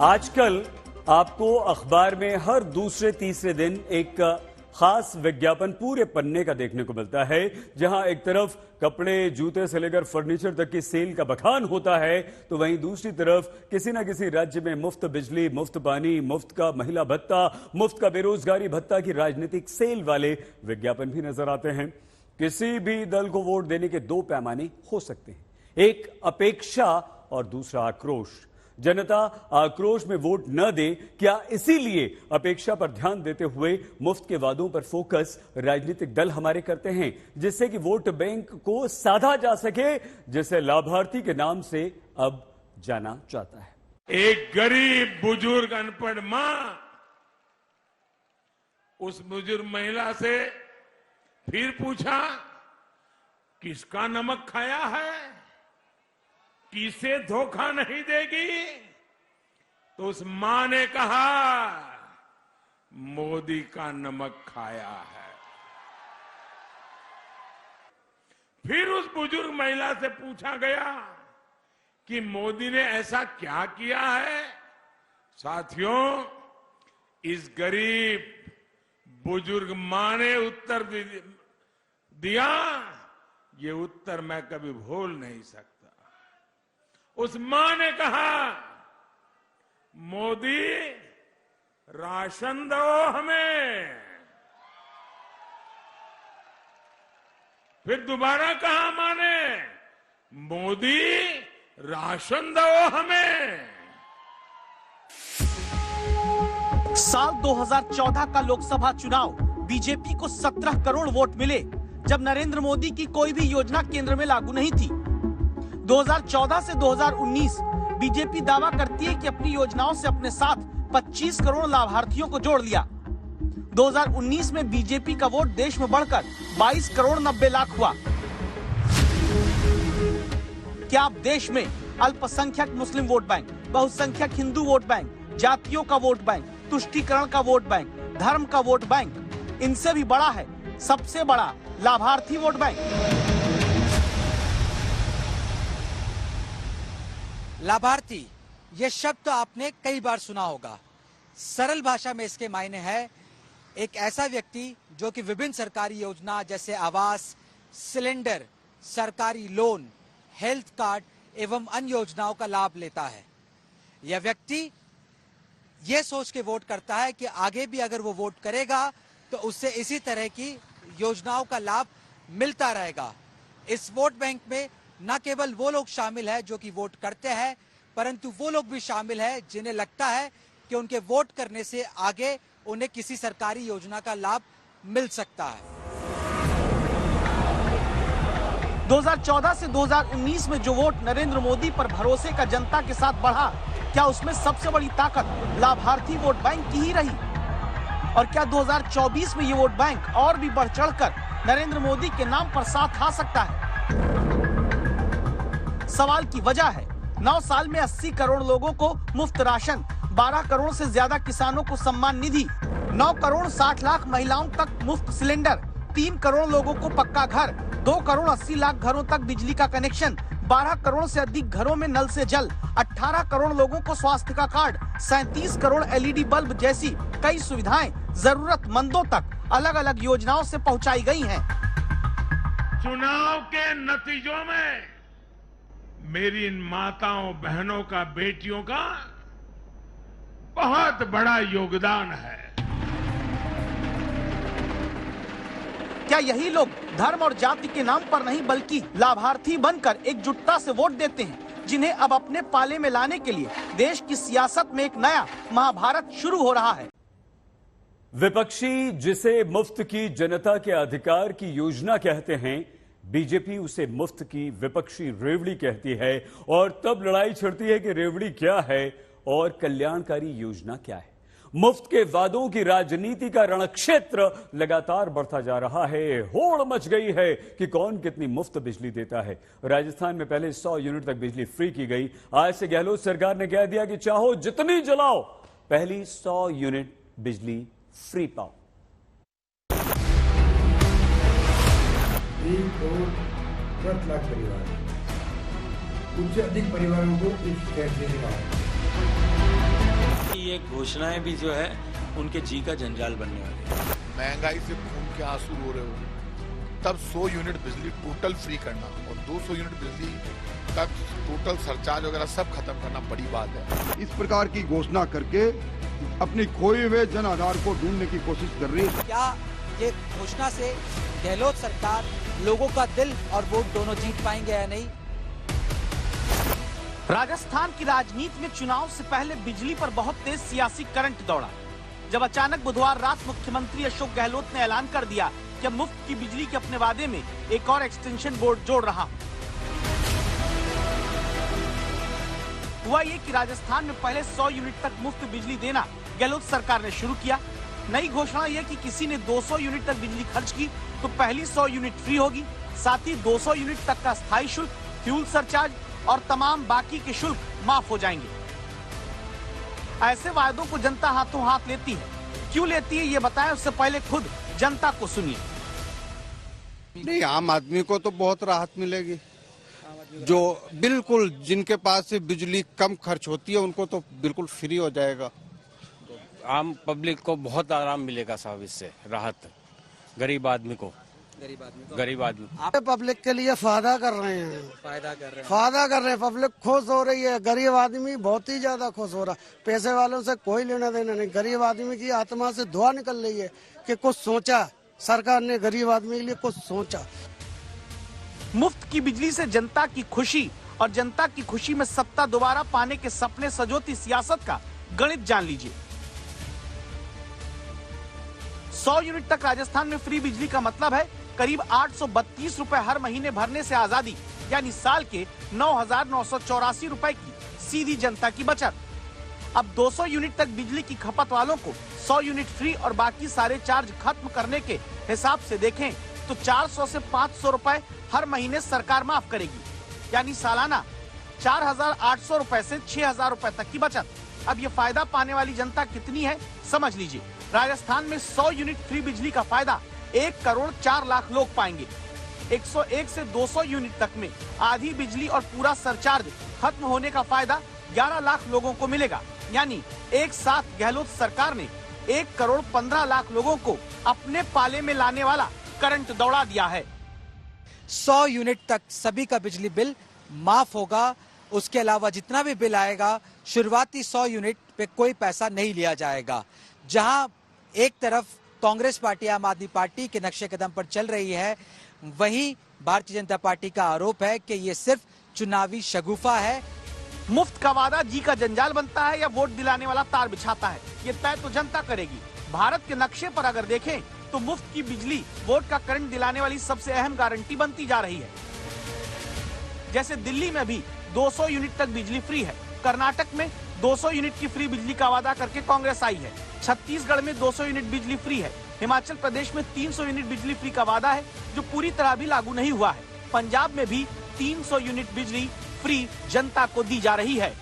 आजकल आपको अखबार में हर दूसरे तीसरे दिन एक खास विज्ञापन पूरे पन्ने का देखने को मिलता है, जहां एक तरफ कपड़े जूते से लेकर फर्नीचर तक की सेल का बखान होता है, तो वहीं दूसरी तरफ किसी न किसी राज्य में मुफ्त बिजली, मुफ्त पानी, मुफ्त का महिला भत्ता, मुफ्त का बेरोजगारी भत्ता की राजनीतिक सेल वाले विज्ञापन भी नजर आते हैं। किसी भी दल को वोट देने के दो पैमाने हो सकते हैं, एक अपेक्षा और दूसरा आक्रोश। जनता आक्रोश में वोट न दे, क्या इसीलिए अपेक्षा पर ध्यान देते हुए मुफ्त के वादों पर फोकस राजनीतिक दल हमारे करते हैं, जिससे कि वोट बैंक को साधा जा सके, जिसे लाभार्थी के नाम से अब जाना जाता है। एक गरीब बुजुर्ग अनपढ़ मां उस बुजुर्ग महिला से फिर पूछा, किसका नमक खाया है, किसे धोखा नहीं देगी? तो उस मां ने कहा, मोदी का नमक खाया है। फिर उस बुजुर्ग महिला से पूछा गया कि मोदी ने ऐसा क्या किया है? साथियों, इस गरीब बुजुर्ग मां ने उत्तर दिया, ये उत्तर मैं कभी भूल नहीं सकता। उस मां ने कहा, मोदी राशन दो हमें। फिर दोबारा कहा मां ने, मोदी राशन दो हमें। साल 2014 का लोकसभा चुनाव, बीजेपी को 17 करोड़ वोट मिले, जब नरेंद्र मोदी की कोई भी योजना केंद्र में लागू नहीं थी। 2014 से 2019 बीजेपी दावा करती है कि अपनी योजनाओं से अपने साथ 25 करोड़ लाभार्थियों को जोड़ लिया। 2019 में बीजेपी का वोट देश में बढ़कर 22 करोड़ 90 लाख हुआ। क्या आप देश में अल्पसंख्यक मुस्लिम वोट बैंक, बहुसंख्यक हिंदू वोट बैंक, जातियों का वोट बैंक, तुष्टीकरण का वोट बैंक, धर्म का वोट बैंक, इनसे भी बड़ा है सबसे बड़ा लाभार्थी वोट बैंक? लाभार्थी, ये शब्द तो आपने कई बार सुना होगा। सरल भाषा में इसके मायने है एक ऐसा व्यक्ति जो कि विभिन्न सरकारी योजना जैसे आवास, सिलेंडर, सरकारी लोन, हेल्थ कार्ड एवं अन्य योजनाओं का लाभ लेता है। यह व्यक्ति ये सोच के वोट करता है कि आगे भी अगर वो वोट करेगा तो उससे इसी तरह की योजनाओं का लाभ मिलता रहेगा। इस वोट बैंक में न केवल वो लोग शामिल हैं जो कि वोट करते हैं, परंतु वो लोग भी शामिल हैं जिन्हें लगता है कि उनके वोट करने से आगे उन्हें किसी सरकारी योजना का लाभ मिल सकता है। 2014 से 2019 में जो वोट नरेंद्र मोदी पर भरोसे का जनता के साथ बढ़ा, क्या उसमें सबसे बड़ी ताकत लाभार्थी वोट बैंक की ही रही? और क्या 2024 में ये वोट बैंक और भी बढ़ चढ़कर नरेंद्र मोदी के नाम पर साथ खा सकता है? सवाल की वजह है 9 साल में 80 करोड़ लोगों को मुफ्त राशन, 12 करोड़ से ज्यादा किसानों को सम्मान निधि, 9 करोड़ 60 लाख महिलाओं तक मुफ्त सिलेंडर, 3 करोड़ लोगों को पक्का घर, 2 करोड़ 80 लाख घरों तक बिजली का कनेक्शन, 12 करोड़ से अधिक घरों में नल से जल, 18 करोड़ लोगों को स्वास्थ्य का कार्ड, 37 करोड़ LED बल्ब जैसी कई सुविधाएं जरूरतमंदों तक अलग अलग योजनाओं से पहुंचाई गई हैं। चुनाव के नतीजों में मेरी इन माताओं, बहनों का, बेटियों का बहुत बड़ा योगदान है। क्या यही लोग धर्म और जाति के नाम पर नहीं बल्कि लाभार्थी बनकर एकजुटता से वोट देते हैं, जिन्हें अब अपने पाले में लाने के लिए देश की सियासत में एक नया महाभारत शुरू हो रहा है? विपक्षी जिसे मुफ्त की जनता के अधिकार की योजना कहते हैं, बीजेपी उसे मुफ्त की विपक्षी रेवड़ी कहती है, और तब लड़ाई छिड़ती है कि रेवड़ी क्या है और कल्याणकारी योजना क्या है। मुफ्त के वादों की राजनीति का रणक्षेत्र लगातार बढ़ता जा रहा है। होड़ मच गई है कि कौन कितनी मुफ्त बिजली देता है। राजस्थान में पहले 100 यूनिट तक बिजली फ्री की गई। आज से गहलोत सरकार ने कह दिया कि चाहो जितनी जलाओ, पहली 100 यूनिट बिजली फ्री पाओ। 1.10 लाख परिवार, उससे अधिक परिवारों को इस फैसले से घोषणाएं भी जो है उनके जी का जंजाल बनने वाली है। महंगाई से खून के आंसू रो रहे हो, तब 100 यूनिट बिजली टोटल फ्री करना और 200 यूनिट बिजली तक टोटल सरचार्ज वगैरह सब खत्म करना बड़ी बात है। इस प्रकार की घोषणा करके अपनी खोए हुए जन आधार को ढूंढने की कोशिश कर रही है। क्या ये घोषणा से गहलोत सरकार लोगों का दिल और वोट दोनों जीत पाएंगे या नहीं? राजस्थान की राजनीति में चुनाव से पहले बिजली पर बहुत तेज सियासी करंट दौड़ा, जब अचानक बुधवार रात मुख्यमंत्री अशोक गहलोत ने ऐलान कर दिया कि मुफ्त की बिजली के अपने वादे में एक और एक्सटेंशन बोर्ड जोड़ रहा हूं। हुआ ये कि राजस्थान में पहले 100 यूनिट तक मुफ्त बिजली देना गहलोत सरकार ने शुरू किया। नई घोषणा यह कि किसी ने 200 यूनिट तक बिजली खर्च की तो पहली 100 यूनिट फ्री होगी। साथ ही 200 यूनिट तक का स्थायी शुल्क, फ्यूल सरचार्ज और तमाम बाकी के शुल्क माफ हो जाएंगे। ऐसे वायदों को जनता हाथों हाथ लेती है। क्यों लेती है ये बताएं, उससे पहले खुद जनता को सुनिए। नहीं, आम आदमी को तो बहुत राहत मिलेगी। जो बिल्कुल जिनके पास से बिजली कम खर्च होती है उनको तो बिल्कुल फ्री हो जाएगा। आम पब्लिक को बहुत आराम मिलेगा साहब, इससे राहत गरीब आदमी को। पब्लिक के लिए फायदा कर रहे हैं, फायदा कर रहे हैं। पब्लिक खुश हो रही है, गरीब आदमी बहुत ही ज्यादा खुश हो रहा है। पैसे वालों से कोई लेना देना नहीं, गरीब आदमी की आत्मा से धुआं निकल रही है कि कुछ सोचा सरकार ने, गरीब आदमी के लिए कुछ सोचा। मुफ्त की बिजली से जनता की खुशी और जनता की खुशी में सत्ता दोबारा पाने के सपने सजोती सियासत का गणित जान लीजिए। 100 यूनिट तक राजस्थान में फ्री बिजली का मतलब है करीब 832 रुपए हर महीने भरने से आजादी, यानी साल के 9,984 रुपए की सीधी जनता की बचत। अब 200 यूनिट तक बिजली की खपत वालों को 100 यूनिट फ्री और बाकी सारे चार्ज खत्म करने के हिसाब से देखें तो 400 से 500 रुपए हर महीने सरकार माफ करेगी, यानी सालाना 4,800 रुपए से 6,000 रुपए तक की बचत। अब ये फायदा पाने वाली जनता कितनी है समझ लीजिए। राजस्थान में 100 यूनिट फ्री बिजली का फायदा 1 करोड़ 4 लाख लोग पाएंगे। 101 से 200 यूनिट तक में आधी बिजली और पूरा सरचार्ज खत्म होने का फायदा 11 लाख लोगों को मिलेगा, यानी एक साथ गहलोत सरकार ने 1 करोड़ 15 लाख लोगों को अपने पाले में लाने वाला करंट दौड़ा दिया है। 100 यूनिट तक सभी का बिजली बिल माफ होगा। उसके अलावा जितना भी बिल आएगा शुरुआती 100 यूनिट पे कोई पैसा नहीं लिया जाएगा। जहां एक तरफ कांग्रेस पार्टी आम आदमी पार्टी के नक्शे कदम पर चल रही है, वहीं भारतीय जनता पार्टी का आरोप है कि ये सिर्फ चुनावी शगुफा है। मुफ्त का वादा जी का जंजाल बनता है या वोट दिलाने वाला तार बिछाता है, ये तय तो जनता करेगी। भारत के नक्शे पर अगर देखें तो मुफ्त की बिजली वोट का करंट दिलाने वाली सबसे अहम गारंटी बनती जा रही है। जैसे दिल्ली में भी 200 यूनिट तक बिजली फ्री है, कर्नाटक में 200 यूनिट की फ्री बिजली का वादा करके कांग्रेस आई है, छत्तीसगढ़ में 200 यूनिट बिजली फ्री है, हिमाचल प्रदेश में 300 यूनिट बिजली फ्री का वादा है जो पूरी तरह भी लागू नहीं हुआ है, पंजाब में भी 300 यूनिट बिजली फ्री जनता को दी जा रही है।